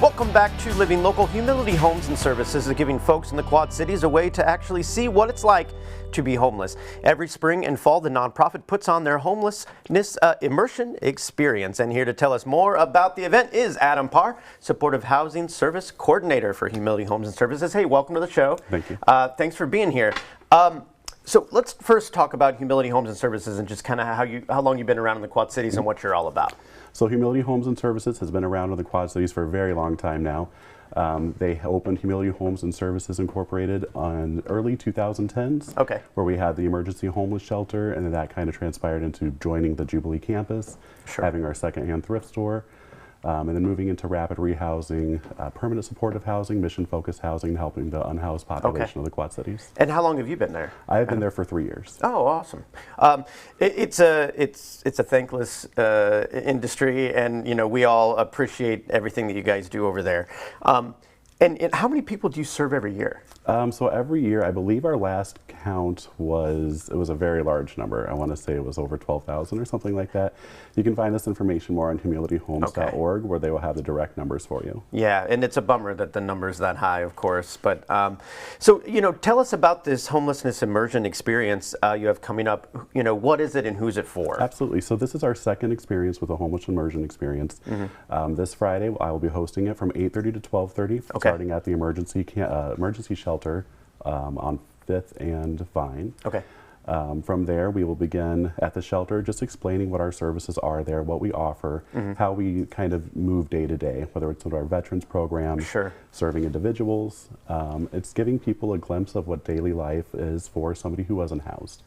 Welcome back to Living Local. Humility Homes and Services is giving folks in the Quad Cities a way to actually see what it's like to be homeless. Every spring and fall, the nonprofit puts on their Homelessness Immersion Experience. And here to tell us more about the event is Adam Parr, Supportive Housing Service Coordinator for Humility Homes and Services. Hey, welcome to the show. Thank you. Thanks for being here. So let's first talk about Humility Homes and Services and just kind of how long you've been around in the Quad Cities and what you're all about. So Humility Homes and Services has been around in the Quad Cities for a very long time now. They opened Humility Homes and Services Incorporated on early 2010s, where we had the emergency homeless shelter, and then that kind of transpired into joining the Jubilee campus, having our secondhand thrift store, and then moving into rapid rehousing, permanent supportive housing, mission-focused housing, helping the unhoused population of the Quad Cities. And how long have you been there? I have been there for 3 years. Oh, awesome! It's a thankless industry, and you know we all appreciate everything that you guys do over there. And how many people do you serve every year? So every year, I believe our last count was a very large number. I want to say it was over 12,000 or something like that. You can find this information more on humilityhomes.org, where they will have the direct numbers for you. Yeah, and it's a bummer that the number's that high, of course. But so you know, tell us about this Homelessness Immersion Experience you have coming up. You know, what is it and who's it for? Absolutely. So this is our second experience with the Homeless Immersion Experience. This Friday, I will be hosting it from 8:30 to 12:30, starting at the emergency shelter on 5th and Vine. From there, we will begin at the shelter, just explaining what our services are there, what we offer, how we kind of move day to day, whether it's with our veterans program, serving individuals. It's giving people a glimpse of what daily life is for somebody who wasn't housed.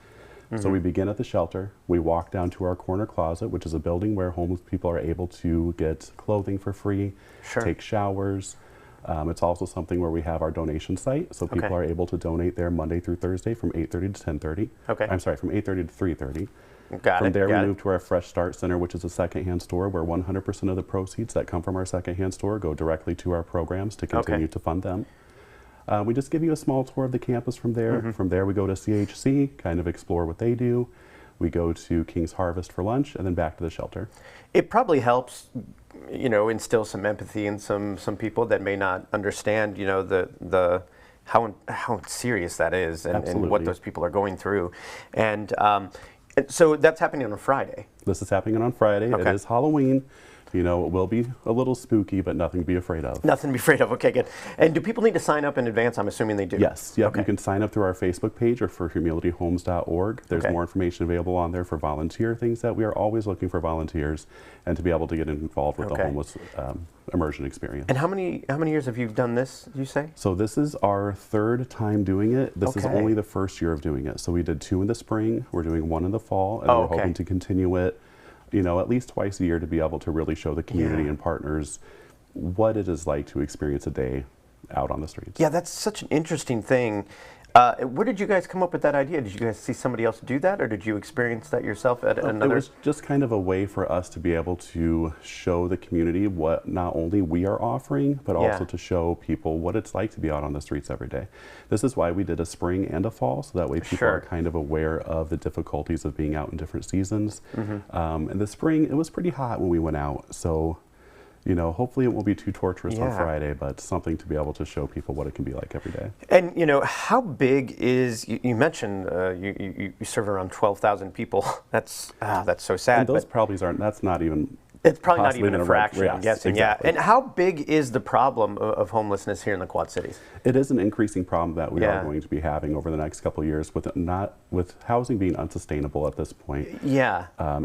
So we begin at the shelter. We walk down to our corner closet, which is a building where homeless people are able to get clothing for free, take showers. It's also something where we have our donation site, so people are able to donate there Monday through Thursday from 8:30 to 10:30. I'm sorry, from 8:30 to 3:30. From there, we move to our Fresh Start Center, which is a secondhand store where 100% of the proceeds that come from our secondhand store go directly to our programs to continue to fund them. We just give you a small tour of the campus from there. From there, we go to CHC, kind of explore what they do. We go to King's Harvest for lunch, and then back to the shelter. It probably helps, you know, instill some empathy in some people that may not understand, you know, how serious that is and what those people are going through. And so that's happening on a Friday. This is happening on Friday. It is Halloween. You know, it will be a little spooky, but nothing to be afraid of. Nothing to be afraid of. Okay, good. And do people need to sign up in advance? I'm assuming they do. Yes. Yep. You can sign up through our Facebook page or for humilityhomes.org. There's more information available on there for volunteer things that we are always looking for volunteers and to be able to get involved with the homeless immersion experience. And how many years have you done this, you say? So this is our third time doing it. This is only the first year of doing it. So we did 2 in the spring. We're doing 1 in the fall, and we're hoping to continue it, you know, at least twice a year to be able to really show the community and partners what it is like to experience a day out on the streets. Yeah, that's such an interesting thing. Where did you guys come up with that idea? Did you guys see somebody else do that, or did you experience that yourself at another? It was just kind of a way for us to be able to show the community what not only we are offering, but also to show people what it's like to be out on the streets every day. This is why we did a spring and a fall, so that way people are kind of aware of the difficulties of being out in different seasons. In the spring, it was pretty hot when we went out, so you know, hopefully it won't be too torturous on Friday, but something to be able to show people what it can be like every day. And you know, how big is, you mentioned you serve around 12,000 people. That's so sad. And those probably aren't, that's not even, it's probably not even a fraction, I'm guessing. And how big is the problem of homelessness here in the Quad Cities? It is an increasing problem that we are going to be having over the next couple of years with housing being unsustainable at this point.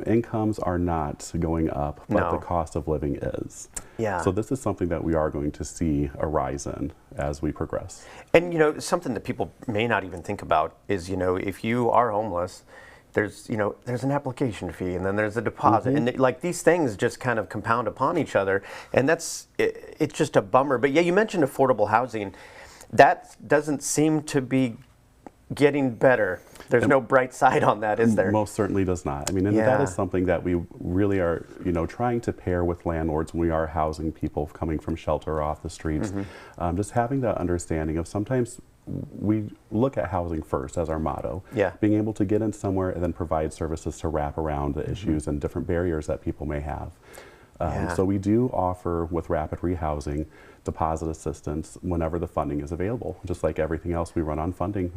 Incomes are not going up, but the cost of living is. So this is something that we are going to see a rise in as we progress. And you know, something that people may not even think about is, you know, if you are homeless, there's an application fee, and then there's a deposit, and like these things just kind of compound upon each other, and it's just a bummer. But yeah, you mentioned affordable housing. That doesn't seem to be getting better. There's no bright side on that, is there? Most certainly does not. I mean, and that is something that we really are, you know, trying to pair with landlords when we are housing people coming from shelter or off the streets. Just having that understanding of sometimes we look at housing first as our motto. Being able to get in somewhere and then provide services to wrap around the issues and different barriers that people may have. Yeah. So we do offer, with rapid rehousing, deposit assistance whenever the funding is available. Just like everything else, we run on funding,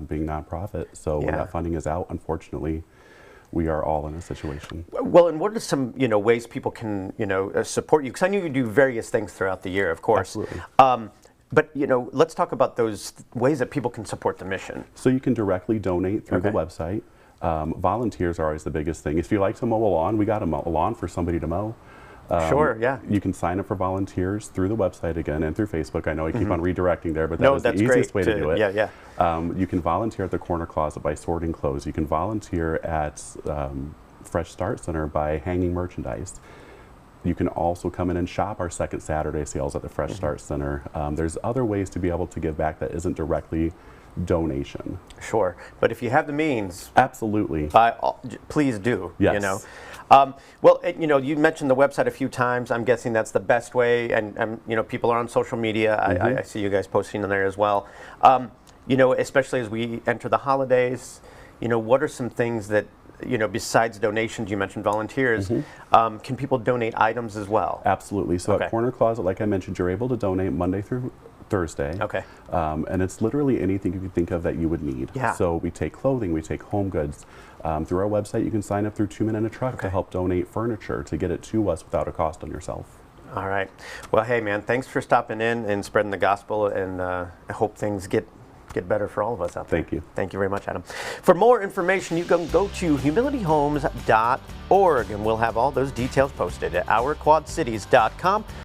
being nonprofit. So when Yeah. that funding is out, unfortunately, we are all in a situation. Well, and what are some ways people can support you? Because I know you do various things throughout the year, of course. Absolutely. But let's talk about those ways that people can support the mission. So you can directly donate through the Okay. website. Volunteers are always the biggest thing. If you like to mow a lawn, we got a lawn for somebody to mow. Sure, yeah. You can sign up for volunteers through the website again and through Facebook. I know I keep on redirecting there, but No, that is the that's easiest great way to do it. Yeah, yeah. You can volunteer at the corner closet by sorting clothes. You can volunteer at Fresh Start Center by hanging merchandise. You can also come in and shop our second Saturday sales at the Fresh Start Center. There's other ways to be able to give back that isn't directly donation. Sure. But if you have the means, Absolutely. please do. Yes. Well, you mentioned the website a few times. I'm guessing that's the best way, and people are on social media. I see you guys posting on there as well. Especially as we enter the holidays, what are some things that besides donations? You mentioned volunteers. Can people donate items as well? Absolutely. So Okay. at Corner Closet, like I mentioned, you're able to donate Monday through Thursday. Okay. And it's literally anything you can think of that you would need. Yeah. So we take clothing, we take home goods. Through our website, you can sign up through 2 Men in a Truck to help donate furniture to get it to us without a cost on yourself. All right. Well, hey, man, thanks for stopping in and spreading the gospel, and I hope things get better for all of us out there. Thank you. Thank you very much, Adam. For more information, you can go to humilityhomes.org, and we'll have all those details posted at ourquadcities.com.